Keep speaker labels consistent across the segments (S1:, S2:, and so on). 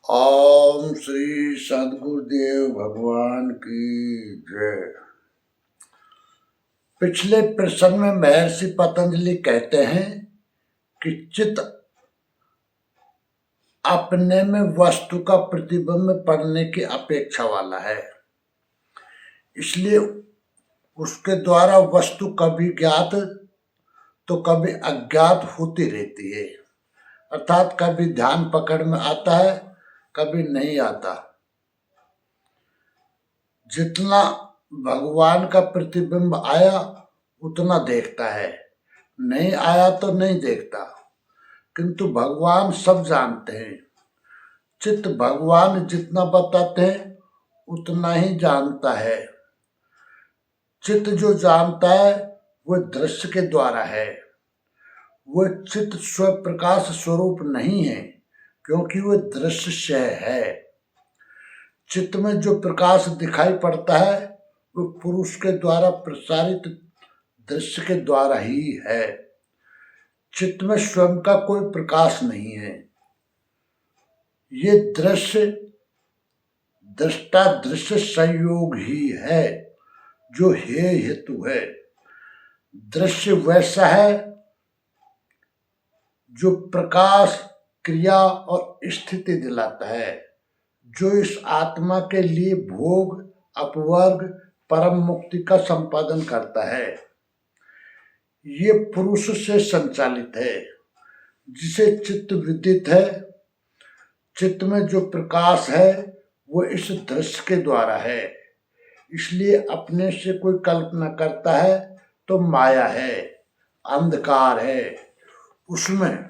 S1: ओम श्री सद्गुरुदेव भगवान की जय। पिछले प्रसंग में महर्षि पतंजलि कहते हैं कि चित्त अपने में वस्तु का प्रतिबिंब पड़ने की अपेक्षा वाला है, इसलिए उसके द्वारा वस्तु कभी ज्ञात तो कभी अज्ञात होती रहती है। अर्थात कभी ध्यान पकड़ में आता है, कभी नहीं आता। जितना भगवान का प्रतिबिंब आया उतना देखता है, नहीं आया तो नहीं देखता। किंतु भगवान सब जानते हैं। चित्त भगवान जितना बताते हैं उतना ही जानता है। चित्त जो जानता है वह दृश्य के द्वारा है। वह चित्त स्वप्रकाश स्वरूप नहीं है, क्योंकि वह दृश्य से है। चित्त में जो प्रकाश दिखाई पड़ता है वो पुरुष के द्वारा प्रसारित दृश्य के द्वारा ही है। चित्त में स्वयं का कोई प्रकाश नहीं है। ये दृश्य दृष्टा दृश्य संयोग ही है जो हे हेतु है। दृश्य वैसा है जो प्रकाश, क्रिया और स्थिति दिलाता है, जो इस आत्मा के लिए भोग, अपवर्ग, परम मुक्ति का संपादन करता है। ये पुरुष से संचालित है, जिसे चित्त विदित है। चित्त में जो प्रकाश है वो इस दृश्य के द्वारा है, इसलिए अपने से कोई कल्पना करता है तो माया है, अंधकार है। उसमें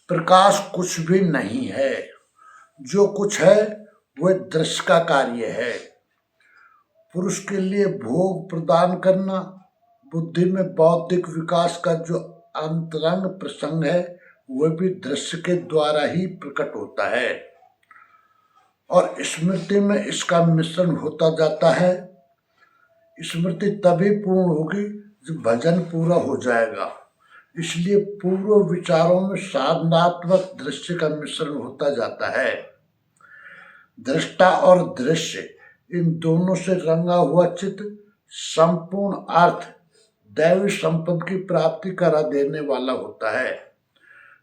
S1: प्रकाश कुछ भी नहीं है। जो कुछ है वह दृश्य का कार्य है। पुरुष के लिए भोग प्रदान करना, बुद्धि में बौद्धिक विकास का जो अंतरंग प्रसंग है वह भी दृश्य के द्वारा ही प्रकट होता है, और स्मृति में इसका मिश्रण होता जाता है। स्मृति तभी पूर्ण होगी जब भजन पूरा हो जाएगा। इसलिए पूर्व विचारों में साधनात्मक दृश्य का मिश्रण होता जाता है। दृष्टा और दृश्य, इन दोनों से रंगा हुआ चित्त संपूर्ण अर्थ दैवी संपद की प्राप्ति करा देने वाला होता है,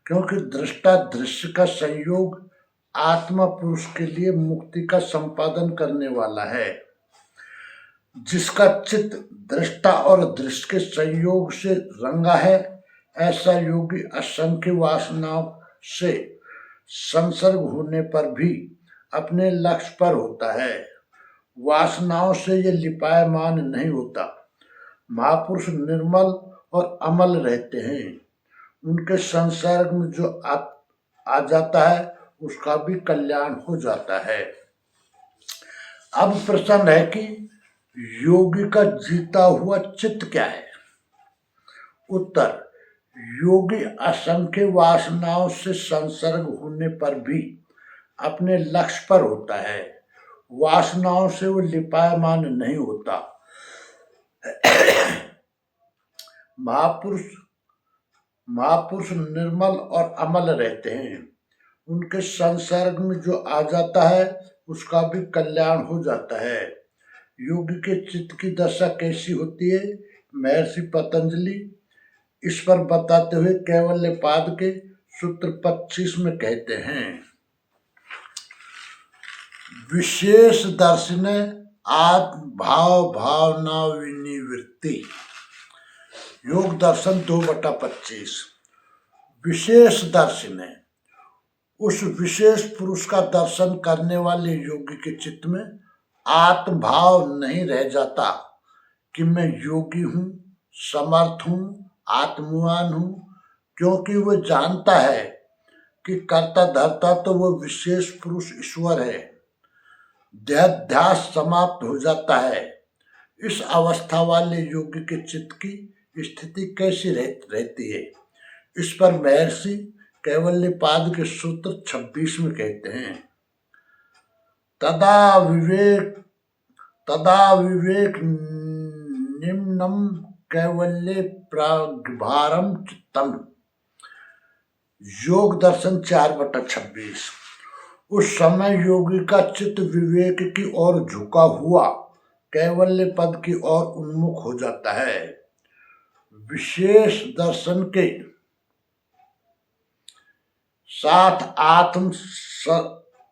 S1: क्योंकि दृष्टा दृश्य का संयोग आत्मा पुरुष के लिए मुक्ति का संपादन करने वाला है। जिसका चित्त दृष्टा और दृश्य के संयोग से रंगा है, ऐसा योगी असंख्य वासनाओं से संसर्ग होने पर भी अपने लक्ष्य पर होता है। वासनाओं से ये लिपायमान नहीं होता। महापुरुष निर्मल और अमल रहते हैं। उनके संसर्ग में जो आ जाता है उसका भी कल्याण हो जाता है। अब प्रश्न है कि योगी का जीता हुआ चित्त क्या है? उत्तर: योगी असंख्य वासनाओं से संसर्ग होने पर भी अपने लक्ष्य पर होता है। वासनाओं से वो लिपायमान नहीं होता। महापुरुष निर्मल और अमल रहते हैं। उनके संसर्ग में जो आ जाता है उसका भी कल्याण हो जाता है। योगी के चित्त की दशा कैसी होती है, महर्षि पतंजलि इस पर बताते हुए कैवल्यपाद के सूत्र 25 में कहते हैं: विशेष दर्शन आत्म भाव भावना विनिवृत्ति। योग दर्शन 2/25। विशेष दर्शन है उस विशेष पुरुष का दर्शन करने वाले योगी के चित्त में आत्म भाव नहीं रह जाता कि मैं योगी हूँ, समर्थ हूँ, आत्मवान हूँ, क्योंकि वह जानता है कि कर्ता धर्ता तो वह विशेष पुरुष ईश्वर है। देहाध्यास समाप्त हो जाता है। इस अवस्था वाले योगी के चित्त की स्थिति कैसी रहती है, इस पर महर्षि कैवल्यपाद के सूत्र 26 में कहते हैं: तदा विवेक निम्नम कैवल्य प्राग्भारम चित्तम। योग दर्शन 4/26। उस समय योगी का चित्त विवेक की ओर झुका हुआ कैवल्य पद की ओर उन्मुख हो जाता है। विशेष दर्शन के साथ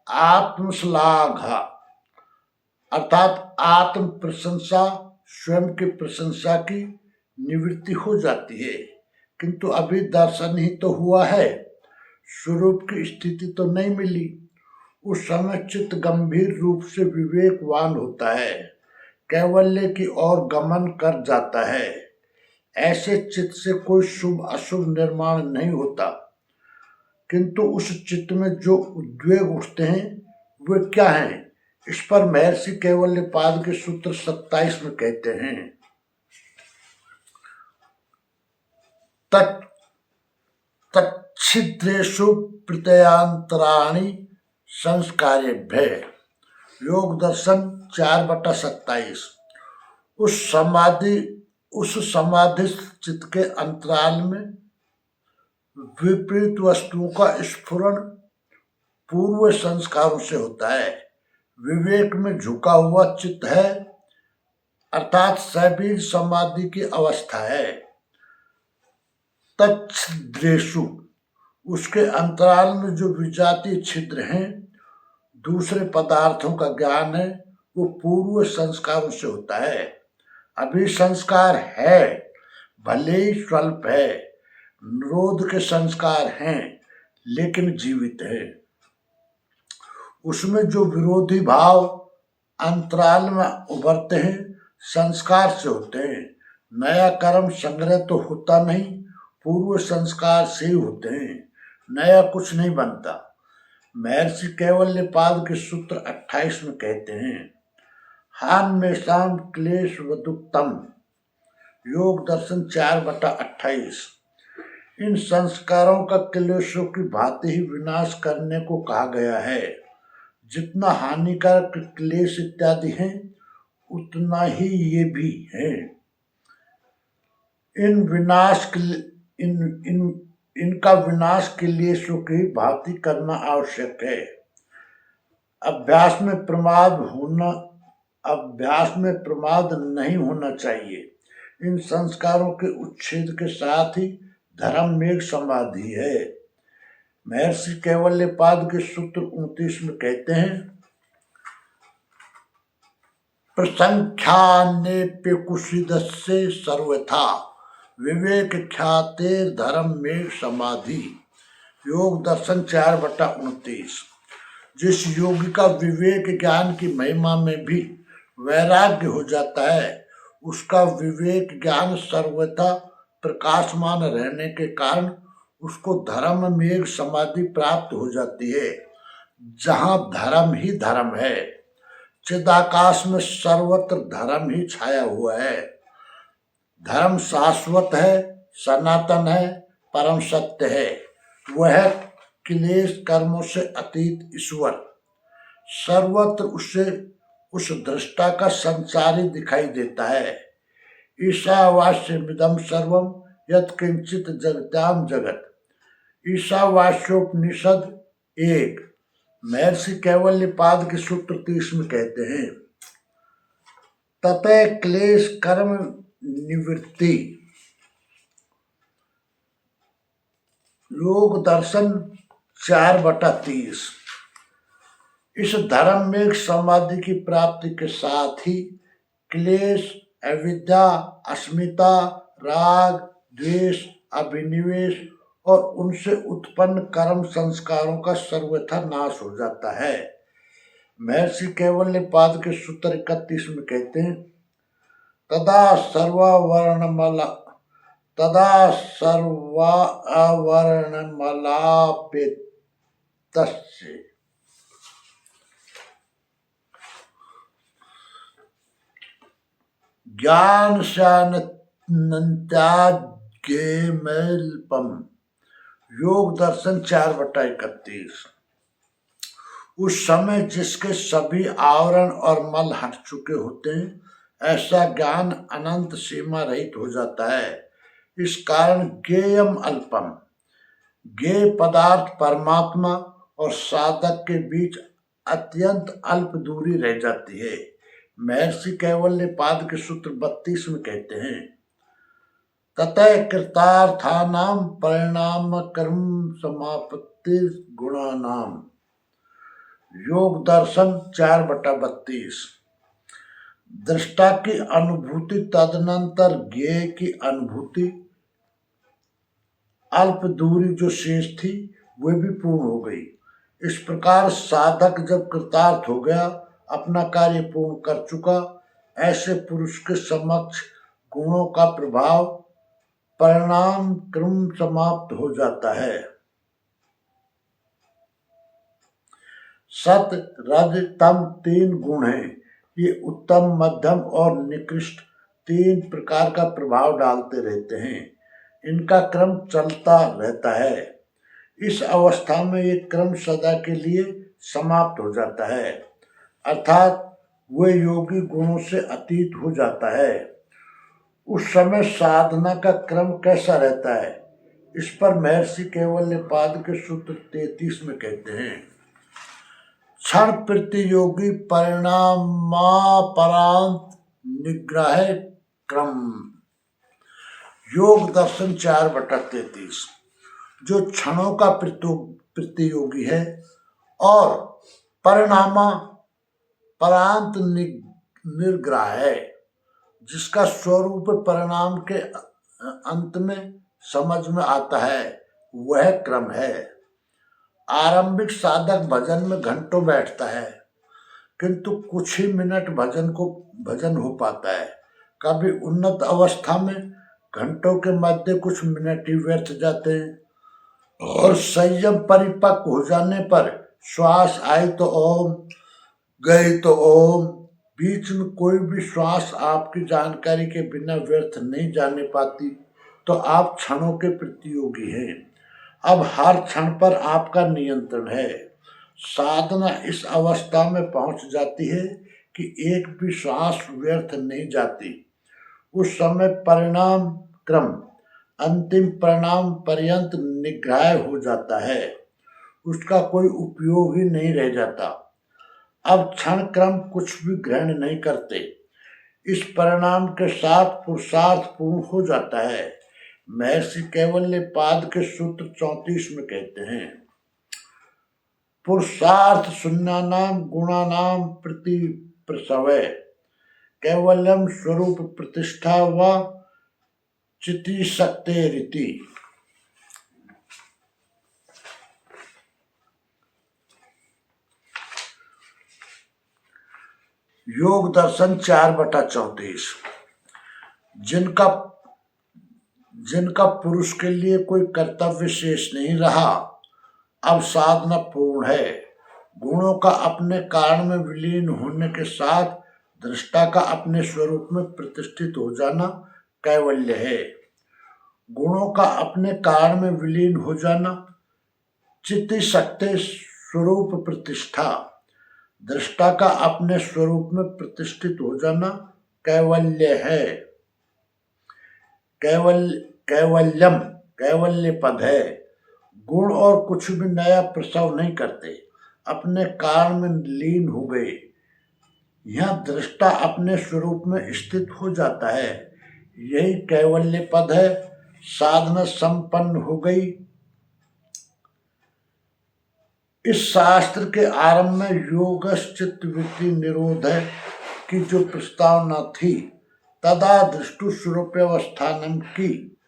S1: आत्मश्लाघा अर्थात आत्म प्रशंसा, स्वयं की प्रशंसा की निवृत्ति हो जाती है। किंतु अभी दर्शन ही तो हुआ है, स्वरूप की स्थिति तो नहीं मिली। उस समय चित्त गंभीर रूप से विवेकवान होता है, कैवल्य की ओर गमन कर जाता है। ऐसे चित्त से कोई शुभ अशुभ निर्माण नहीं होता, किंतु उस चित्त में जो उद्वेग उठते हैं वे क्या हैं, इस पर महर्षि कैवल्यपाद के सूत्र 27 में कहते हैं, तच्छिद्रेषु प्रत्ययांतराणि संस्कारेभ्य। योग दर्शन 4/27। उस समाधि चित्त के अंतराल में विपरीत वस्तुओं का स्फुरण पूर्व संस्कारों से होता है। विवेक में झुका हुआ चित्त है, अर्थात सबीज समाधि की अवस्था है। तच्छिद्रेषु, उसके अंतराल में जो विजातीय छिद्र हैं, दूसरे पदार्थों का ज्ञान है, वो पूर्व संस्कारों से होता है। अभी संस्कार है, भले ही स्वल्प है, निरोध के संस्कार हैं, लेकिन जीवित है। उसमें जो विरोधी भाव अंतराल में उभरते हैं, संस्कार से होते हैं। नया कर्म संग्रह तो होता नहीं, पूर्व संस्कार से ही होते हैं, नया कुछ नहीं बनता। महर्षि कैवल्यपाद के सूत्र 28 में कहते हैं, हान में शाम क्लेश वदुक्तम। योग दर्शन 4/28। इन संस्कारों का क्लेशों की भांति ही विनाश करने को कहा गया है। जितना हानिकारक क्लेश इत्यादि हैं, उतना ही ये भी है। इनका विनाश क्लेशों की भांति करना आवश्यक है। अभ्यास में प्रमाद नहीं होना चाहिए। इन संस्कारों के उच्छेद के साथ ही धर्म मेघ समाधि है। महर्षि कैवल्यपाद के सूत्र 29 में कहते हैं, प्रसंख्यान्येप्य कुशीदस्य सर्वथा विवेक ख्यातेर धर्म मेघ समाधि। योग दर्शन 4/29। जिस योगी का विवेक ज्ञान की महिमा में भी वैराग्य हो जाता है, उसका विवेक ज्ञान सर्वथा प्रकाशमान रहने के कारण उसको धर्म मेघ समाधि प्राप्त हो जाती है, जहां धर्म ही धर्म है। चिदाकाश में सर्वत्र धर्म ही छाया हुआ है। धर्म शाश्वत है, सनातन है, परम सत्य है। वह क्लेश कर्मों से अतीत ईश्वर सर्वत्र उस दृष्टा का संसारी दिखाई देता है। ईशावास्यमिदं सर्वं यत्किंचित जगत्याम जगत। ईशावास्योपनिषद 1। महर्षि कैवल्यपाद के सूत्र 30 में कहते हैं, ततः क्लेश कर्म निवृत्ति। योग दर्शन 4/30। इस धर्म में समाधि की प्राप्ति के साथ ही क्लेश, अविद्या, अस्मिता, राग, द्वेष, अभिनिवेश और उनसे उत्पन्न कर्म संस्कारों का सर्वथा नाश हो जाता है। महर्षि कैवल्यपाद के सूत्र 31 में कहते हैं, तदा सर्वावर्णमलापेतस्य ज्ञान शानत्याज्ञेमल्पम। योग दर्शन 4/31। उस समय जिसके सभी आवरण और मल हट चुके होते हैं, ऐसा ज्ञान अनंत सीमा रहित हो जाता है। इस कारण ज्ञेयम अल्पम, ज्ञेय पदार्थ परमात्मा और साधक के बीच अत्यंत अल्प दूरी रह जाती है। महर्षि कैवल्यपाद के सूत्र 32 में कहते हैं, ततः कृतार्थानां परिणाम कर्म समापत्ति गुणानाम। योग दर्शन 4/32। दृष्टा की अनुभूति तदनंतर ज्ञेय की अनुभूति, अल्प दूरी जो शेष थी वह भी पूर्ण हो गई। इस प्रकार साधक जब कृतार्थ हो गया, अपना कार्य पूर्ण कर चुका, ऐसे पुरुष के समक्ष गुणों का प्रभाव परिणाम क्रम समाप्त हो जाता है। सत रज तम 3 गुण हैं। ये उत्तम, मध्यम और निकृष्ट 3 प्रकार का प्रभाव डालते रहते हैं। इनका क्रम चलता रहता है। इस अवस्था में ये क्रम सदा के लिए समाप्त हो जाता है, अर्थात वह योगी गुणों से अतीत हो जाता है। उस समय साधना का क्रम कैसा रहता है, इस पर महर्षि कैवल्यपाद के सूत्र 33 में कहते हैं, क्षण प्रतियोगी परिणामापरांत निग्रह क्रम। योग दर्शन 4/33। जो क्षणों का प्रतियोगी है और परिणामा परांत निर्ग्रह है, जिसका स्वरूप परिणाम के अंत में समझ में आता है, वह क्रम है। आरंभिक साधक भजन में घंटों बैठता है, किंतु कुछ ही मिनट भजन हो पाता है। कभी उन्नत अवस्था में घंटों के मध्य कुछ मिनट ही व्यर्थ जाते हैं, और संयम परिपक्व हो जाने पर श्वास आई तो ओम, गई तो ओम, बीच में कोई भी श्वास आपकी जानकारी के बिना व्यर्थ नहीं जाने पाती, तो आप क्षणों के प्रतियोगी हैं। अब हर क्षण पर आपका नियंत्रण है। साधना इस अवस्था में पहुंच जाती है कि एक भी श्वास व्यर्थ नहीं जाती। उस समय परिणाम क्रम अंतिम परिणाम पर्यंत निग्रह हो जाता है, उसका कोई उपयोग ही नहीं रह जाता। अब क्षण क्रम कुछ भी ग्रहण नहीं करते। इस परिणाम के साथ पुरुषार्थ पूर्ण हो जाता है। महर्षि कैवल्यपाद के सूत्र 34 में कहते हैं, पुरुषार्थ शून्यानाम गुणानाम प्रति प्रसवय कैवल्यम स्वरूप प्रतिष्ठा व चिति शक्ति रीति। योग दर्शन 4/34। जिनका पुरुष के लिए कोई कर्तव्य शेष नहीं रहा, अब साधना पूर्ण है। गुणों का अपने कारण में विलीन होने के साथ दृष्टा का अपने स्वरूप में प्रतिष्ठित हो जाना कैवल्य है। गुणों का अपने कारण में विलीन हो जाना चित्त शक्ति स्वरूप प्रतिष्ठा, दृष्टा का अपने स्वरूप में प्रतिष्ठित हो जाना कैवल्य है। कैवल्य पद है। गुण और कुछ भी नया प्रसव नहीं करते, अपने कारण में लीन हो गए। यह दृष्टा अपने स्वरूप में स्थित हो जाता है, यही कैवल्य पद है। साधना संपन्न हो गई। इस शास्त्र के आरंभ में योगश्चित्त वृत्ति निरोध है कि जो प्रस्तावना थी, तदा दृष्टु स्वरूपावस्थानम की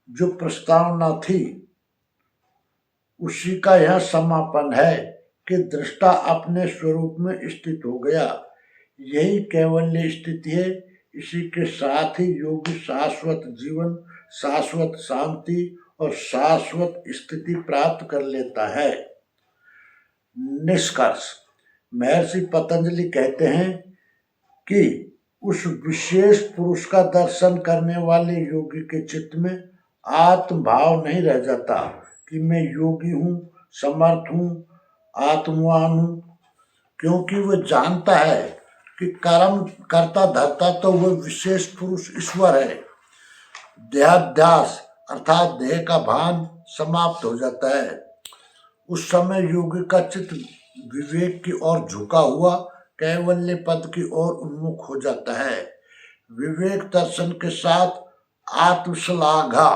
S1: जो प्रस्तावना थी, उसी का यह समापन है कि दृष्टा अपने स्वरूप में स्थित हो गया। यही कैवल्य स्थिति है। इसी के साथ ही योगी शाश्वत जीवन, शाश्वत शांति और शाश्वत स्थिति प्राप्त कर लेता है। निष्कर्ष, महर्षि पतंजलि कहते हैं कि उस विशेष पुरुष का दर्शन करने वाले योगी के चित्त में आत्म भाव नहीं रह जाता कि मैं योगी हूँ, समर्थ हूँ, आत्मवान हूँ, क्योंकि वह जानता है कि कर्म करता धरता तो वह विशेष पुरुष ईश्वर है। देहाध्यास अर्थात देह का भान समाप्त हो जाता है उस समय योगी का चित्त विवेक की ओर झुका हुआ कैवल्य पद की ओर उन्मुख हो जाता है। विवेक दर्शन के साथ आत्मश्लाघा,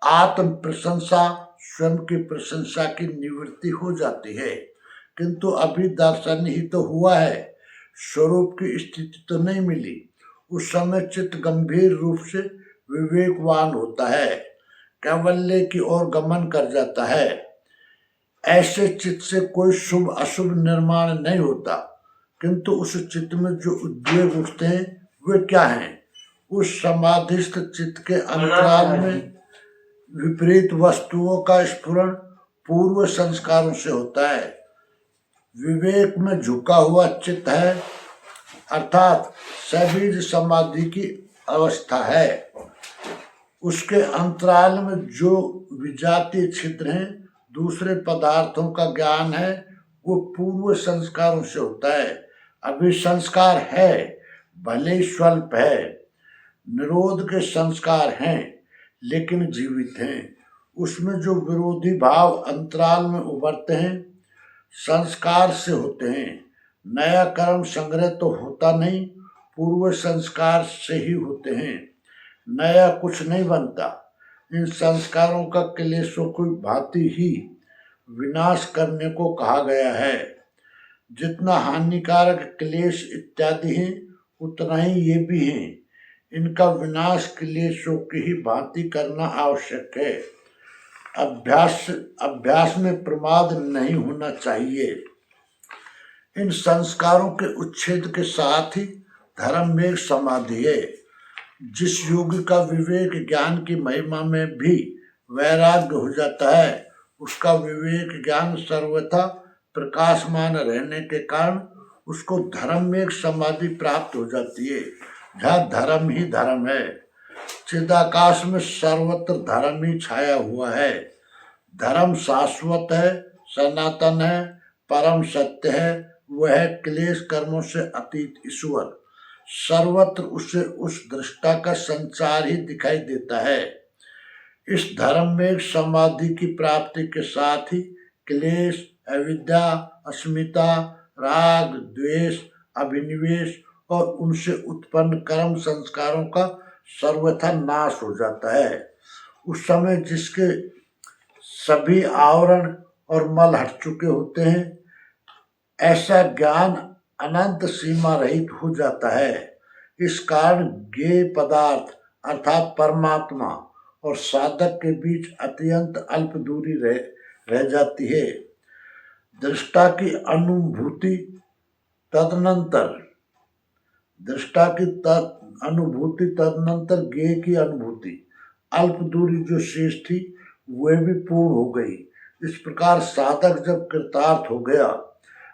S1: आत्म प्रशंसा, स्वयं की प्रशंसा की निवृत्ति हो जाती है। किंतु अभी दर्शन ही तो हुआ है, स्वरूप की स्थिति तो नहीं मिली। उस समय चित्त गंभीर रूप से विवेकवान होता है, कैवल्य की ओर गमन कर जाता है। ऐसे चित्त से कोई शुभ अशुभ निर्माण नहीं होता, किंतु उस चित्त में जो उद्वेग उठते हैं वे क्या हैं? उस समाधिस्थ चित्त के अंतराल में विपरीत वस्तुओं का स्फुरण पूर्व संस्कारों से होता है। विवेक में झुका हुआ चित्त है, अर्थात सबीज समाधि की अवस्था है। उसके अंतराल में जो विजातीय छिद्र हैं, दूसरे पदार्थों का ज्ञान है, वो पूर्व संस्कारों से होता है। अभी संस्कार है, भले ही स्वल्प है, निरोध के संस्कार हैं, लेकिन जीवित हैं। उसमें जो विरोधी भाव अंतराल में उभरते हैं, संस्कार से होते हैं। नया कर्म संग्रह तो होता नहीं, पूर्व संस्कार से ही होते हैं। नया कुछ नहीं बनता। इन संस्कारों का क्लेशों की भांति ही विनाश करने को कहा गया है। जितना हानिकारक क्लेश इत्यादि हैं, उतना ही ये भी हैं। इनका विनाश क्लेशों की ही भांति करना आवश्यक है। अभ्यास में प्रमाद नहीं होना चाहिए। इन संस्कारों के उच्छेद के साथ ही धर्म में समाधि है। जिस योगी का विवेक ज्ञान की महिमा में भी वैराग्य हो जाता है, उसका विवेक ज्ञान सर्वथा प्रकाशमान रहने के कारण उसको धर्म में समाधि प्राप्त हो जाती है, जहाँ धर्म ही धर्म है। चिदाकाश में सर्वत्र धर्म ही छाया हुआ है। धर्म शाश्वत है, सनातन है, परम सत्य है। वह क्लेश कर्मों से अतीत ईश्वर। सर्वत्र उसे उस दृष्टा का संचार ही दिखाई देता है। इस धर्म में समाधि की प्राप्ति के साथ ही क्लेश, अविद्या, अस्मिता, राग, द्वेष, अभिनिवेश और उनसे उत्पन्न कर्म संस्कारों का सर्वथा नाश हो जाता है। उस समय जिसके सभी आवरण और मल हट चुके होते हैं, ऐसा ज्ञान अनंत सीमा रहित हो जाता है। इस कारण ज्ञेय पदार्थ अर्थात परमात्मा और साधक के बीच अत्यंत अल्प दूरी रह जाती है। दृष्टा की अनुभूति तदनंतर ज्ञेय की अनुभूति, अल्प दूरी जो शेष थी वह भी पूर्ण हो गई। इस प्रकार साधक जब कृतार्थ हो गया,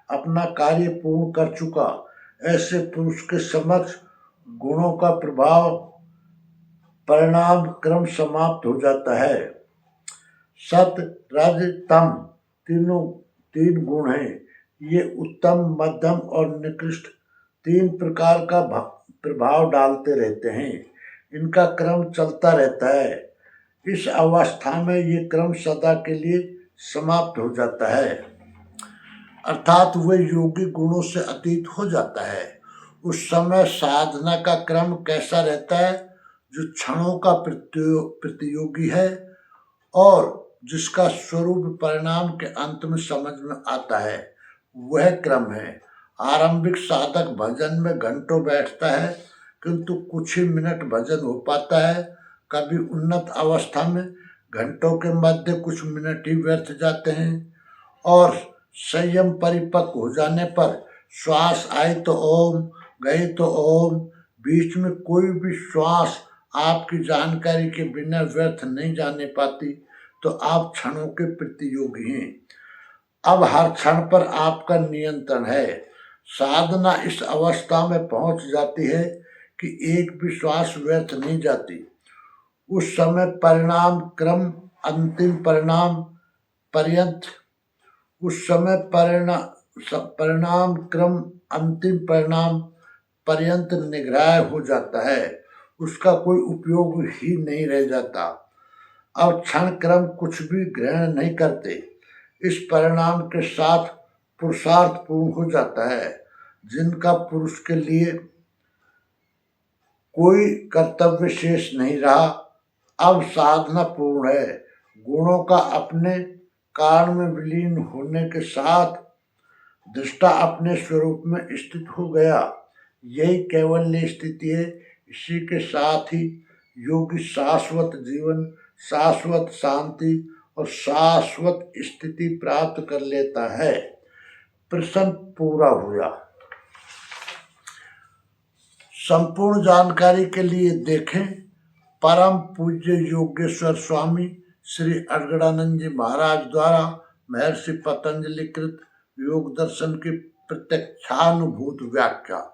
S1: अपना कार्य पूर्ण कर चुका, ऐसे पुरुष के समक्ष गुणों का प्रभाव परिणाम क्रम समाप्त हो जाता है। सत, रज, तम तीन गुण हैं। ये उत्तम, मध्यम और निकृष्ट तीन प्रकार का प्रभाव डालते रहते हैं। इनका क्रम चलता रहता है। इस अवस्था में ये क्रम सदा के लिए समाप्त हो जाता है, अर्थात वह योगी गुणों से अतीत हो जाता है। उस समय साधना का क्रम कैसा रहता है? जो क्षणों का प्रतियोगी है और जिसका स्वरूप परिणाम के अंत में समझ में आता है, वह क्रम है। आरंभिक साधक भजन में घंटों बैठता है, किंतु कुछ ही मिनट भजन हो पाता है। कभी उन्नत अवस्था में घंटों के मध्य कुछ मिनट ही व्यर्थ जाते हैं और संयम परिपक्व हो जाने पर श्वास आए तो ओम, गए तो ओम, बीच में कोई भी श्वास आपकी जानकारी के बिना व्यर्थ नहीं जाने पाती, तो आप क्षणों के प्रतियोगी हैं। अब हर क्षण पर आपका नियंत्रण है। साधना इस अवस्था में पहुंच जाती है कि एक भी श्वास व्यर्थ नहीं जाती। उस समय परिणाम क्रम अंतिम परिणाम पर्यंत निग्राह्य हो जाता है। उसका कोई उपयोग ही नहीं रह जाता। अब क्षण क्रम कुछ भी ग्रहण नहीं करते। इस परिणाम के साथ पुरुषार्थ पूर्ण हो जाता है। जिनका पुरुष के लिए कोई कर्तव्य शेष नहीं रहा, अब साधना पूर्ण है। गुणों का अपने कारण में विलीन होने के साथ दृष्टा अपने स्वरूप में स्थित हो गया। यही कैवल्य स्थिति है। इसी के साथ ही योगी शाश्वत जीवन, शाश्वत शांति और शाश्वत स्थिति प्राप्त कर लेता है। प्रश्न पूरा हुआ। संपूर्ण जानकारी के लिए देखें परम पूज्य योगेश्वर स्वामी श्री अद्गदानंद जी महाराज द्वारा महर्षि पतंजलि कृत योग दर्शन की प्रत्यक्षानुभूत व्याख्या।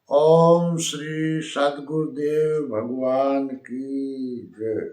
S1: ओम श्री सद्गुरुदेव भगवान की जय।